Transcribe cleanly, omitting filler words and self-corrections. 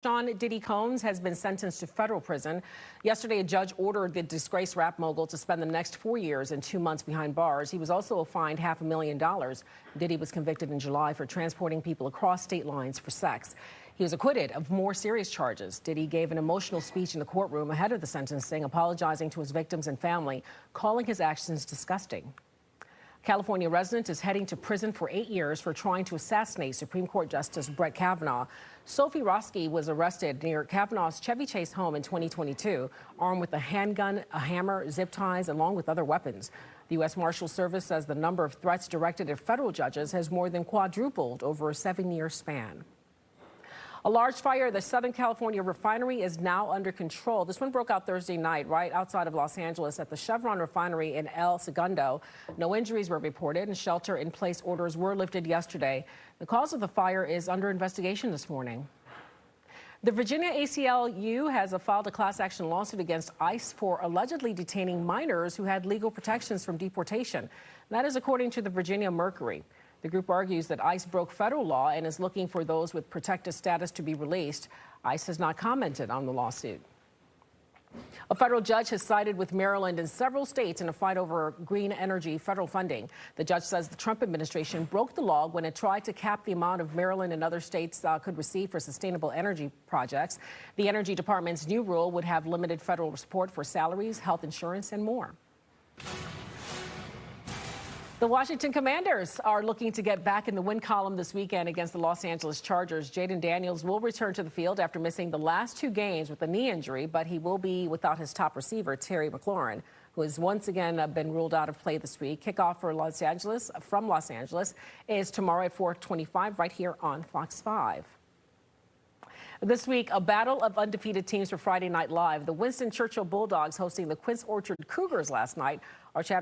Sean Diddy Combs has been sentenced to federal prison. Yesterday, a judge ordered the disgraced rap mogul to spend the next 4 years and 2 months behind bars. He was also fined $500,000. Diddy was convicted in July for transporting people across state lines for sex. He was acquitted of more serious charges. Diddy gave an emotional speech in the courtroom ahead of the sentencing, apologizing to his victims and family, calling his actions disgusting. California resident is heading to prison for 8 years for trying to assassinate Supreme Court Justice Brett Kavanaugh. Sophie Roski was arrested near Kavanaugh's Chevy Chase home in 2022, armed with a handgun, a hammer, zip ties, along with other weapons. The U.S. Marshal Service says the number of threats directed at federal judges has more than quadrupled over a 7-year span. A large fire at the Southern California refinery is now under control. This one broke out Thursday night right outside of Los Angeles at the Chevron refinery in El Segundo. No injuries were reported, and shelter-in-place orders were lifted yesterday. The cause of the fire is under investigation this morning. The Virginia ACLU has filed a class action lawsuit against ICE for allegedly detaining minors who had legal protections from deportation. That is according to the Virginia Mercury. The group argues that ICE broke federal law and is looking for those with protected status to be released. ICE has not commented on the lawsuit. A federal judge has sided with Maryland and several states in a fight over green energy federal funding. The judge says the Trump administration broke the law when it tried to cap the amount of Maryland and other states could receive for sustainable energy projects. The Energy Department's new rule would have limited federal support for salaries, health insurance, and more. The Washington Commanders are looking to get back in the win column this weekend against the Los Angeles Chargers. Jaden Daniels will return to the field after missing the last 2 games with a knee injury, but he will be without his top receiver, Terry McLaurin, who has once again been ruled out of play this week. Kickoff for Los Angeles is tomorrow at 4:25 right here on Fox 5. This week, a battle of undefeated teams for Friday Night Live. The Winston Churchill Bulldogs hosting the Quince Orchard Cougars last night. Our chat